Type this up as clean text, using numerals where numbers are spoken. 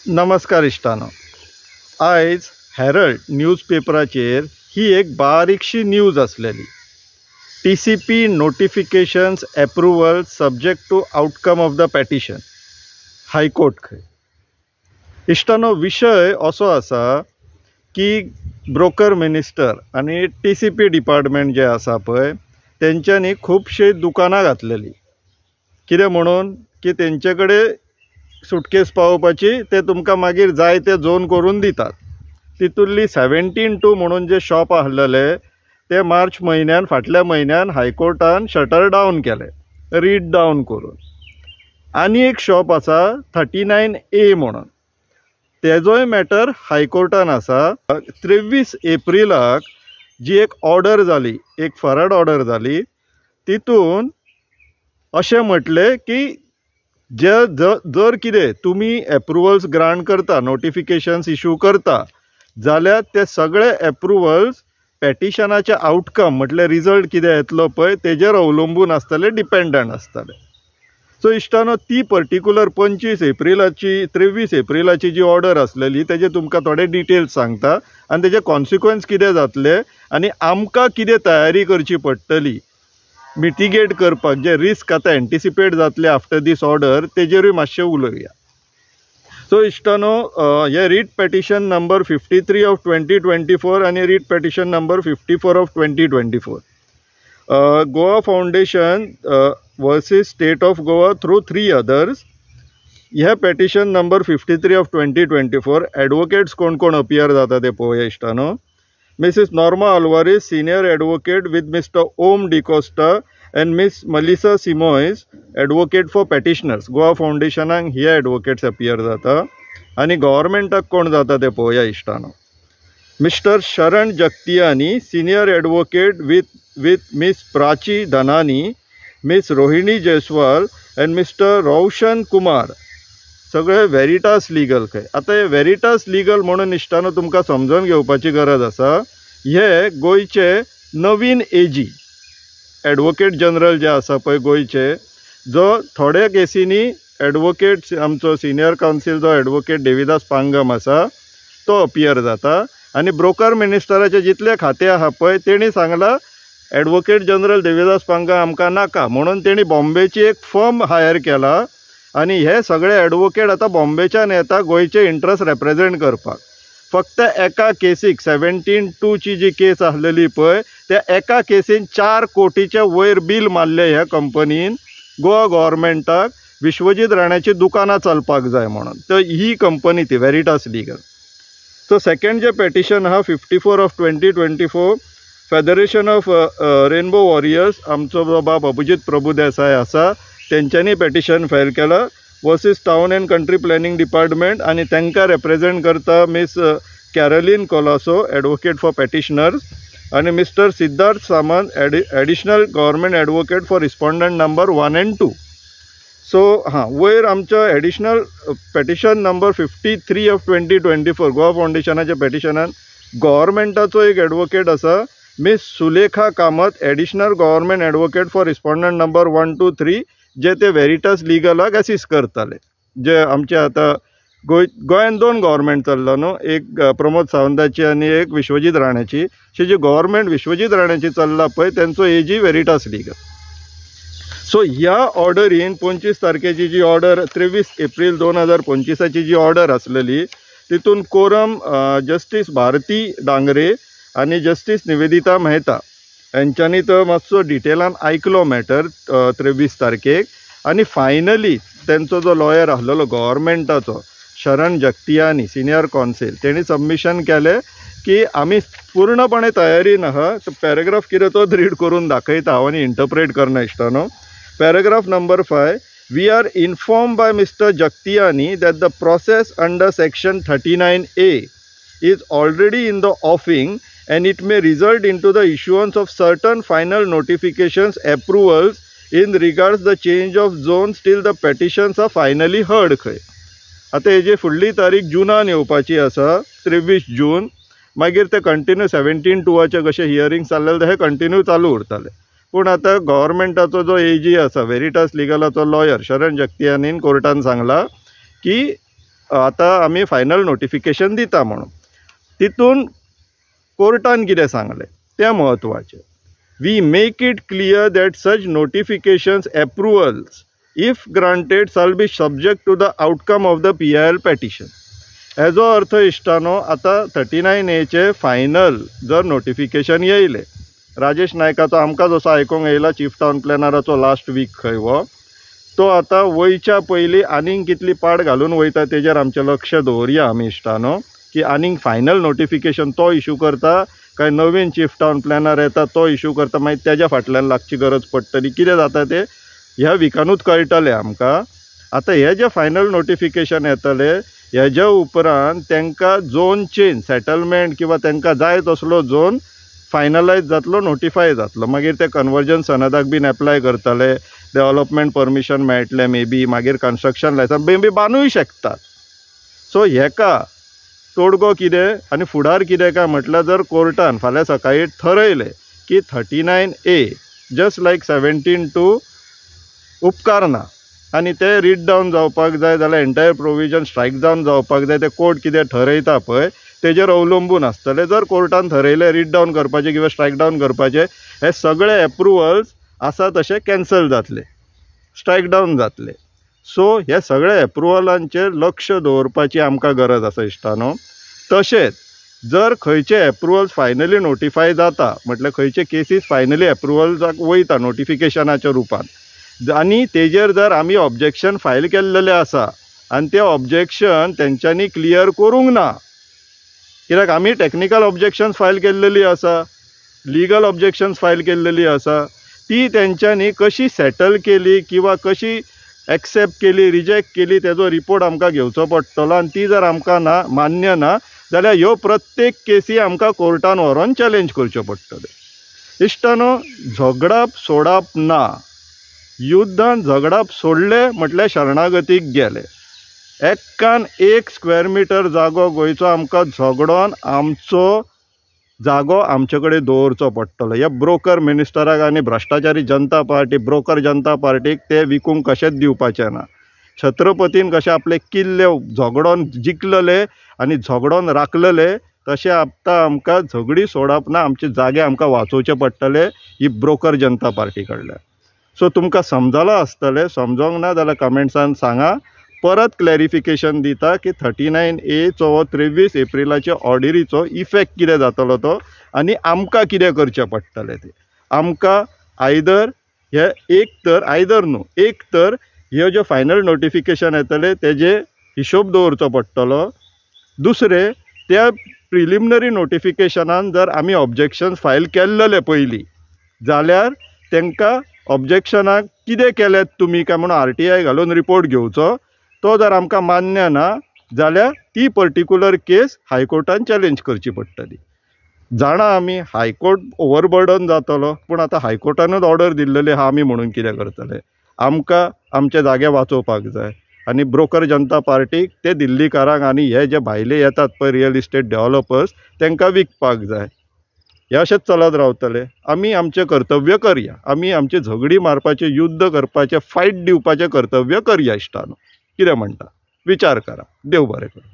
नमस्कार इश्टानो, आयज हेरल्ड न्यूजपेपराचेर ही एक बारीकशी न्यूज आसलेली। TCP notifications approval subject to outcome of the petition, high court खंय। इश्टानो, विशय असो आसा की ब्रोकर मिनिस्टर आनी TCP डिपार्टमेंट जे आसा पळय तेंच्यांनी खुबशे दुकानां घातलेली। कितें म्हणून की तेंचे कडेन सुटकेस पावोवपाची ते तुमकां मागीर जाय ते झोन करून दितात। तितूंतली 17(2) म्हणून जे शॉप आसलेले ते मार्च म्हयन्यान फाटल्या म्हयन्यान हायकोर्टान शटर डावन केले, रीड डावन करून। आनी एक शॉप आसा 39A म्हणून, तेजोय मॅटर हायकोर्टान आसा। 23 एप्रिलाक जी एक ऑर्डर जाली, एक फरड ऑर्डर जाली, तितून अशें म्हटलें की जर कितें तुमी एप्रुवल्स ग्रांट करता, नोटिफिकेशन्स इशू करता, जाल्यार ते सगळे एप्रुवल्स पेटिशनाचे आउटकम म्हटल्यार रिजल्ट कितें येतलो पळय तेजेर अवलंबून आसतले, डिपेंडंट आसतले। सो इश्टानो, ती पर्टिक्युलर 23 एप्रिलाची जी ऑर्डर आसलेली तेजे तुमकां थोडे डिटेल्स सांगता आनी तेजे कॉन्सिक्वन्स कितें जातले आनी आमकां कितें तयारी करची पडटली मिटिगेट करपाक, जे रिस्क आतां एंटिसिपेट जातले आफ्टर दीस ऑर्डर, तेजेरूय मातशें उलोवया। सो इश्टानो, हे रीट पेटिशन नंबर 53 ऑफ 2024 आनी writ petition number 54 of 2024, Goa foundation versus state of Goa through 3 others. ह्या पेटिशन नंबर 53 ऑफ 2024 एडवोकेट्स कोण कोण अपियर जाता ते पळोवया इश्टानो। Mrs. Norma Alvarez, Senior Advocate with Mr. Om DiCosta and Miss Melissa Simoes, Advocate for Petitioners. Goa Foundation हे advocates appear जाता आणि गव्हर्मेंटाक कोण जाता ते पळोवया इश्टानो। Mr. Sharan Jagtiani, Senior Advocate with Miss Prachi Dhanani, Miss Rohini Jaiswal and Mr. Roshan Kumar, सगळे Veritas legal खंय। आता हे वेरिटास लीगल म्हणून इश्टानो तुमकां समजून घेवपाची गरज आसा। हे गोंयचे नवीन AG, एडवोकेट जनरल जे आसा पळय गोंयचे, जो थोड्या केसींनी एडवोकेट आमचो सिनियर कावन्सील जो एडवोकेट देविदास पांगम आसा तो अपियर जाता। आनी ब्रोकर मिनिस्टराचे जितले खाते आहा पळय तेणी सांगला एडवोकेट जनरल देविदास पांगम आमकां नाका म्हणून तेणी बॉम्बेची एक फर्म हायर केला आणि हे सगळे एडवोकेट आता बॉम्बेच्यान येता गोंयचे इंट्रस्ट रिप्रेझेंट करपाक। फक्त एका केसीक 17(2) ची जी केस आसलेली पळय त्या एका केसीन 4 कोटीचे वयर बील मारले ह्या कंपनीन गोवा गव्हर्मेंटाक, विश्वजीत राण्याची दुकानां चलपाक जाय म्हणून। तर ही कंपनी ती वेरिटास लीगल। सो सेकंड जे पेटिशन आहा 54 of 2024, federation of rainbow warriors, आमचो जो बाब अभिजीत प्रभुदेसाय आसा तेंच्यांनी पेटिशन फायल केला versus town and country planning department आणि तांकां रिप्रेझेंट करता miss Caroline Colaco, advocate for petitioners, आणि mister Siddharth Samant, additional government advocate for respondent number 1 and 2। So वयर आमच्या additional petition number 53 of 2024 Goa फाउंडेशनाच्या पेटिशनान गव्हर्मेंटाचो एक एडवोकेट आसा miss Sulekha Kamat, additional government advocate for respondent number 1, 2, 3, जे ते वेरिटास लीगलाक असिस्ट करताले। जे आमचे आता गोंयान 2 गव्हर्मेंट चल्ला न्हू, एक प्रमोद सावंताची आणि एक विश्वजीत राण्याची। अशी जी गव्हर्मेंट विश्वजीत राण्याची चल्ला पळय त्यांचो AG वेरिटास लीगल। सो ह्या ऑर्डरीन 25 तारखेची जी ऑर्डर, 23 एप्रिल 2025ची जी ऑर्डर आसलेली तितून कोरम जस्टीस भारती डांगरे आणि जस्टीस निवेदिता मेहता यांच्यानी तो मातसो डिटेलान आयकलो मॅटर 23 तारखेक। आणि फायनली त्यांचो जो लॉयर आसलेलो गव्हर्मेंटाचो शरण जगतियानी, सिनियर कावन्सील, तेणी सबमिशन केले की आमी पूर्णपणे तयारीन आहा। तो पॅरेग्राफ कितें तो रीड करून दाखयता हांव आनी इंटरप्रेट करना इश्टानो। Paragraph number 5, we are informed by mister Jagtiani that the process under section 39A is already in the offing and it may result into the issuance of certain final notifications approvals in regards the change of zones till the petitions are finally heard खंय। आता हेजी फुडली तारीख जुनान येवपाची आसा, 23 जून। मागीर ते continue 17(2) कशें हियरिंग जाल्ले हे कंटिन्यू चालू उरताले। पूण आता गव्हर्मेंटाचो जो AG आसा वेरिटास लीगलाचो लॉयर शरण जगतियानीन कोर्टान सांगला की आतां आमी फायनल नोटिफिकेशन दिता म्हणून. तितून कोर्टान कितें सांगलें तें म्हत्वाचें. We make it clear that such notifications approvals if granted shall be subject to the outcome of the PIL petition. हेजो अर्थ इश्टानो, आतां 39A फायनल जर नोटिफिकेशन येयलें, राजेश नायकाचो आमकां जसो आयकूंक येयला चीफ टावन प्लॅनराचो लास्ट वीक खंय वो, तो आतां वयच्या पयलीं आनीक कितली पाड घालून वयता तेजेर आमचें लक्ष दवरया आमी इश्टानो, की आनीक फायनल नोटिफिकेशन तो इशू करता काय नवीन चीफ टावन प्लॅनर येता तो इशू करता, मागीर तेज्या फाटल्यान लागची गरज पडटली. कितें जाता तें ह्या विकानूच कळटलें आमकां. आतां हे जे फायनल नोटिफिकेशन येतलें हेज्या उपरांत तांकां झोन चेंज सेटलमेंट किंवा तांकां जाय तसलो झोन फायनलायज जातलो, नोटिफाय जातलो. मागीर ते कन्वर्जन सनदाक बीन एप्लाय करतले, डेव्हलपमेंट परमिशन मेळटलें मे बी, मागीर कन्स्ट्रक्शन लायसन्स मे बी बांदूय शकतात. सो हेका तोडगो कितें आनी फुडार कितें काय म्हटल्यार, जर कोर्टान फाल्यां सकाळीं ठरयलें की 39A जस्ट लायक 17(2) उपकारना आनी ते रीड डावन जावपाक जाय जाल्यार एंटायर प्रोविजन स्ट्रायक डावन जावपाक जाय, ते कोर्ट कितें ठरयता पळय तेजेर अवलंबून आसतलें. जर कोर्टान ठरयलें रीड डावन करपाचें किंवा स्ट्रायक डावन करपाचें, हे सगळे एप्रुवल्स आसा तशे कॅन्सल जातले, स्ट्रायक डावन जातले. सो हे सगळे एप्रुवलांचेर लक्ष दवरपाची आमकां गरज आसा इश्टानो. तशेंच जर खंयचे एप्रुवल्स फायनली नोटिफाय जाता म्हटल्यार खंयचे केसीस फायनली एप्रुवल्साक वयता नोटिफिकेशनाच्या रुपान आनी तेजेर जर आमी ऑब्जेक्शन फायल केल्लेलें आसा आनी तें ऑब्जेक्शन तेंच्यांनी क्लियर करूंक ना, कित्याक आमी टॅक्निकल ऑब्जेक्शन्स फायल केल्लेली आसा, लिगल ऑब्जेक्शन्स फायल केल्लेली आसा, ती तेंच्यांनी कशी सेटल केली किंवा कशी एक्सेप्ट केली रिजेक्ट केली तेजो रिपोर्ट आमकां घेवचो पडटलो. आनी ती जर आमकां ना मान्य ना जाल्यार ह्यो प्रत्येक केसी आमकां कोर्टान व्हरोन चॅलेंज करच्यो पडटल्यो. इश्टानो, झगडप सोडप ना. युद्धान झगडप सोडलें म्हटल्यार शरणागतीक गेले. एक्कान 1 स्क्वेअर मिटर जागो गोंयचो आमकां झगडोन आमचो जागो आमचे कडेन दवरचो पडटलो. ह्या ब्रोकर मिनिस्टराक आनी भ्रश्टाचारी जनता पार्टी ब्रोकर जनता पार्टीक ते विकूंक कशेंच दिवपाचें ना. छत्रपतीन कशें आपले किल्ले झगडोन जिखलेले आनी झगडोन राखलेले, तशें आतां आमकां झगडी सोडप ना, आमचे जागे आमकां वाचोवचे पडटले ही ब्रोकर जनता पार्टी कडल्यान. सो तुमकां समजलां आसतलें, समजोंक ना जाल्यार कमेंट्सान सांगा. परत क्लॅरिफिकेशन दिता की 39A चो 23 एप्रिलाचे ऑर्डरीचो इफेक्ट कितें जातलो तो आनी आमकां कितें करचें पडटलें तें. आमकां आयदर एक तर ह्यो ज्यो फायनल नोटिफिकेशन येतले तेजे हिशोब दवरचो पडटलो. दुसरें, त्या प्रिलिमिनरी नोटिफिकेशनान जर आमी ऑब्जेक्शन्स फायल केल्लेले पयलीं जाल्यार तांकां ऑब्जेक्शनाक कितें केलें तुमी काय म्हणून RTI घालून रिपोर्ट घेवचो. तो जर आमकां मान्य ना जाल्यार ती पर्टिक्युलर केस हायकोर्टान चॅलेंज करची पडटली. जाणा आमी हायकोर्ट ओवरबर्डन जातलो, पूण आतां हायकोर्टानूच ऑर्डर दिल्लेली आहा आमी म्हणून कितें करतले. आमकां आमचे जागे वाचोवपाक जाय आनी ब्रोकर जनता पार्टीक ते दिल्लीकारांक आनी हे जे भायले येतात पळय रियल इस्टेट डेव्हलपर्स तांकां विकपाक जाय. हे अशेंच चलत रावतलें. आमी आमचें कर्तव्य करया, आमी आमचे झगडी मारपाचें, युद्ध करपाचें, फायट दिवपाचें कर्तव्य करया इश्टानो. कितें म्हणटा विचार करा. देव बरें करूं.